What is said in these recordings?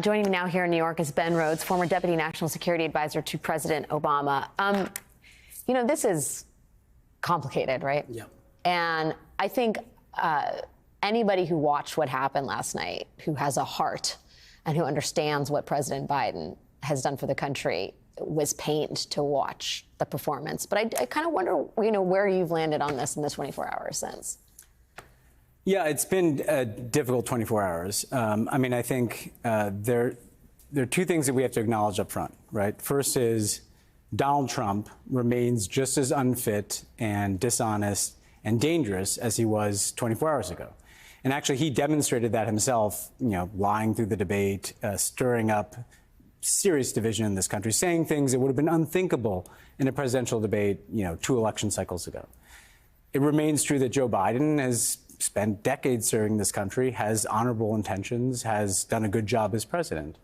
Joining me now here in New York is Ben Rhodes, former Deputy National Security Advisor to President Obama. This is complicated, right? Yeah. And I think anybody who watched what happened last night, who has a heart and who understands what President Biden has done for the country, was pained to watch the performance. But I kind of wonder, where you've landed on this in the 24 hours since. Yeah, it's been a difficult 24 hours. I think there are two things that we have to acknowledge up front, right? First is Donald Trump remains just as unfit and dishonest and dangerous as he was 24 hours ago. And actually, he demonstrated that himself, lying through the debate, stirring up serious division in this country, saying things that would have been unthinkable in a presidential debate, 2 election cycles ago. It remains true that Joe Biden has spent decades serving this country, has honorable intentions, has done a good job as president.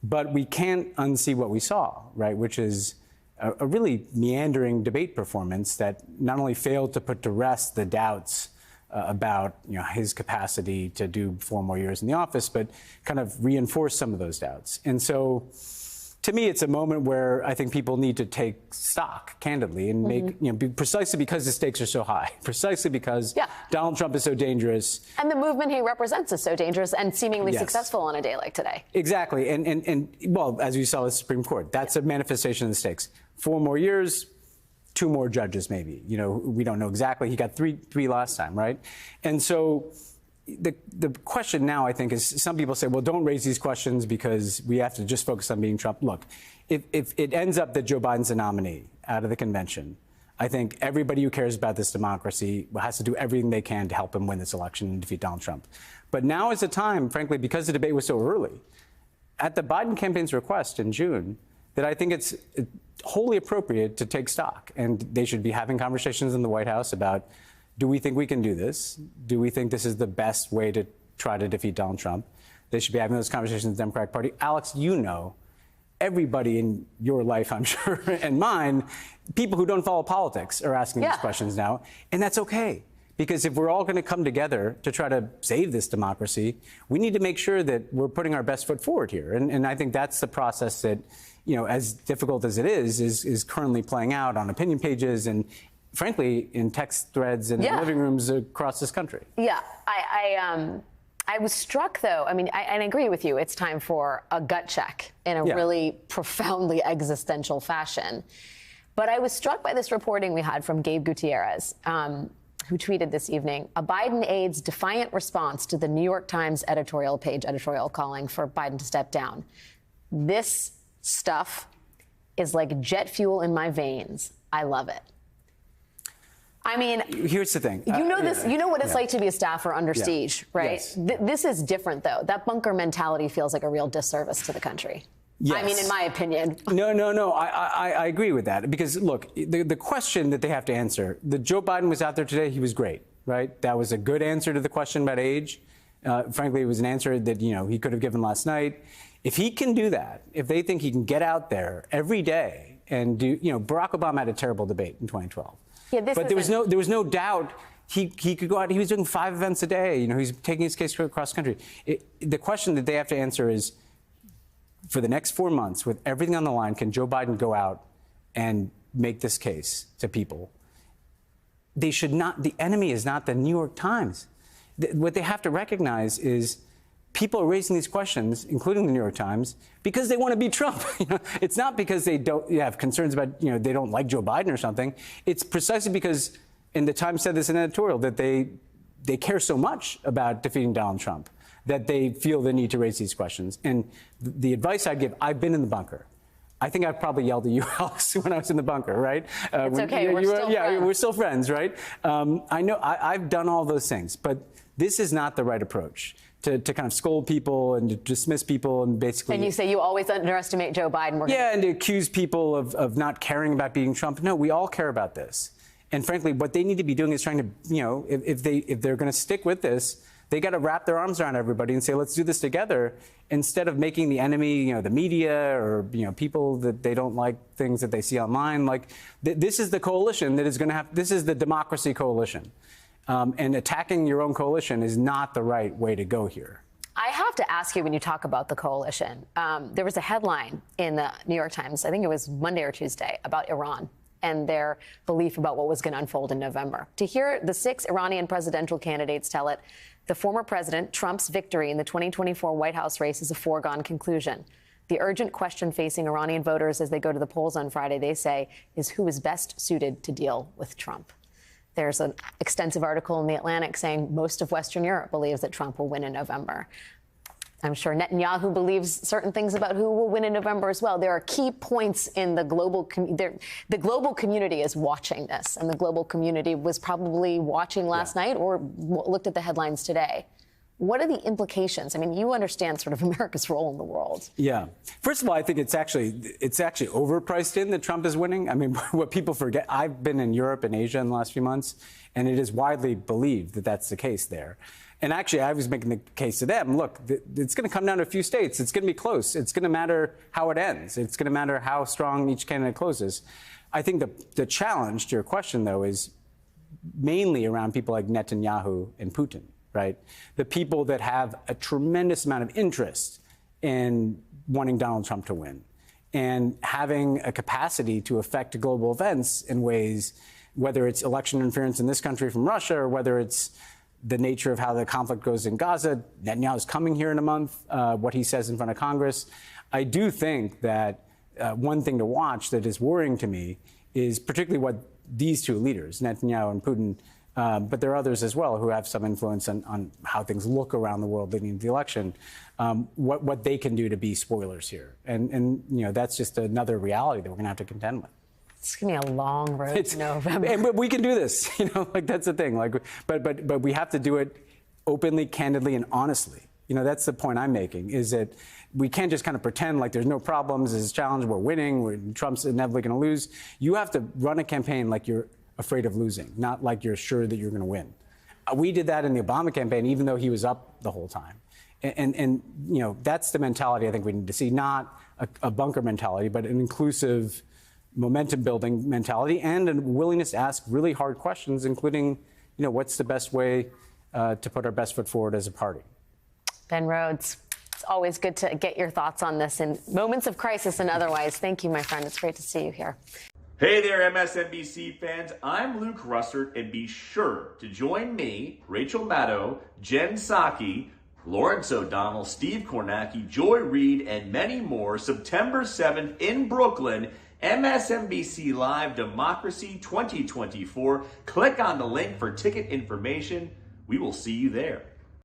But we can't unsee what we saw, right, which is a really meandering debate performance that not only failed to put to rest the doubts about his capacity to do 4 more years in the office, but kind of reinforced some of those doubts. And so, to me, it's a moment where I think people need to take stock, candidly, and make, precisely because the stakes are so high, precisely because Donald Trump is so dangerous. And the movement he represents is so dangerous and seemingly successful on a day like today. Exactly. And well, as you saw with the Supreme Court, that's a manifestation of the stakes. 4 more years, 2 more judges, maybe. We don't know exactly. He got three last time, right? And so the question now, I think, is some people say, well, don't raise these questions because we have to just focus on beating Trump. Look, if it ends up that Joe Biden's the nominee out of the convention, I think everybody who cares about this democracy has to do everything they can to help him win this election and defeat Donald Trump. But now is the time, frankly, because the debate was so early, at the Biden campaign's request in June, that I think it's wholly appropriate to take stock. And they should be having conversations in the White House about, do we think we can do this? Do we think this is the best way to try to defeat Donald Trump? They should be having those conversations in the Democratic Party. Alex, everybody in your life, I'm sure, and mine, people who don't follow politics are asking these questions now. And that's okay. Because if we're all going to come together to try to save this democracy, we need to make sure that we're putting our best foot forward here. And I think that's the process that, as difficult as it is currently playing out on opinion pages and, frankly, in text threads and living rooms across this country. Yeah, I was struck, though. And I agree with you. It's time for a gut check in a really profoundly existential fashion. But I was struck by this reporting we had from Gabe Gutierrez, who tweeted this evening, a Biden aide's defiant response to the New York Times editorial calling for Biden to step down. This stuff is like jet fuel in my veins. I love it. Here's the thing. This. You know what it's like to be a staffer under siege, right? Yes. This is different, though. That bunker mentality feels like a real disservice to the country. Yes. In my opinion. No. I agree with that. Because, look, the question that they have to answer, that Joe Biden was out there today, he was great, right? That was a good answer to the question about age. Frankly, it was an answer that, he could have given last night. If he can do that, if they think he can get out there every day and do, Barack Obama had a terrible debate in 2012. Yeah, but there was no doubt he could go out. He was doing 5 events a day. He's taking his case across the country. The question that they have to answer is, for the next 4 months, with everything on the line, can Joe Biden go out and make this case to people? They should not. The enemy is not the New York Times. What they have to recognize is people are raising these questions, including the New York Times, because they want to beat Trump. It's not because they don't have concerns about, they don't like Joe Biden or something. It's precisely because, and the Times said this in an editorial, that they care so much about defeating Donald Trump that they feel the need to raise these questions. And the advice I'd give, I've been in the bunker. I think I've probably yelled at you, Alex, when I was in the bunker, right? It's okay. We're still friends. We're still friends, right? I know I've done all those things, but this is not the right approach. To kind of scold people and to dismiss people and basically... And you say you always underestimate Joe Biden. And to accuse people of not caring about beating Trump. No, we all care about this. And frankly, what they need to be doing is trying to, if they're going to stick with this, they got to wrap their arms around everybody and say, let's do this together, instead of making the enemy, the media or, people that they don't like, things that they see online. Like, this is the coalition that is going to have, this is the democracy coalition. And attacking your own coalition is not the right way to go here. I have to ask you, when you talk about the coalition, there was a headline in the New York Times, I think it was Monday or Tuesday, about Iran and their belief about what was going to unfold in November. To hear the 6 Iranian presidential candidates tell it, the former president, Trump's victory in the 2024 White House race is a foregone conclusion. The urgent question facing Iranian voters as they go to the polls on Friday, they say, is who is best suited to deal with Trump. There's an extensive article in The Atlantic saying most of Western Europe believes that Trump will win in November. I'm sure Netanyahu believes certain things about who will win in November as well. There are key points in the global community. The global community is watching this, and the global community was probably watching last night or looked at the headlines today. What are the implications? I mean, you understand sort of America's role in the world. Yeah. First of all, I think it's actually overpriced in that Trump is winning. I mean, what people forget, I've been in Europe and Asia in the last few months, and it is widely believed that that's the case there. And actually, I was making the case to them, look, it's going to come down to a few states. It's going to be close. It's going to matter how it ends. It's going to matter how strong each candidate closes. I think the challenge to your question, though, is mainly around people like Netanyahu and Putin, right? The people that have a tremendous amount of interest in wanting Donald Trump to win and having a capacity to affect global events in ways, whether it's election interference in this country from Russia or whether it's the nature of how the conflict goes in Gaza. Netanyahu's coming here in a month, what he says in front of Congress. I do think that one thing to watch that is worrying to me is particularly what these two leaders, Netanyahu and Putin, but there are others as well who have some influence on how things look around the world leading to the election, what they can do to be spoilers here. And you know, that's just another reality that we're going to have to contend with. It's going to be a long road to November. But we can do this, you know, like that's the thing. Like, but we have to do it openly, candidly, and honestly. You know, that's the point I'm making, is that we can't just kind of pretend like there's no problems, there's a challenge, we're winning, Trump's inevitably going to lose. You have to run a campaign like you're afraid of losing, not like you're sure that you're going to win. We did that in the Obama campaign, even though he was up the whole time. And you know, that's the mentality I think we need to see, not a bunker mentality, but an inclusive, momentum-building mentality and a willingness to ask really hard questions, including, you know, what's the best way to put our best foot forward as a party. Ben Rhodes, it's always good to get your thoughts on this in moments of crisis and otherwise. Thank you, my friend. It's great to see you here. Hey there, MSNBC fans. I'm Luke Russert, and be sure to join me, Rachel Maddow, Jen Psaki, Lawrence O'Donnell, Steve Kornacki, Joy Reid, and many more September 7th in Brooklyn, MSNBC Live Democracy 2024. Click on the link for ticket information. We will see you there.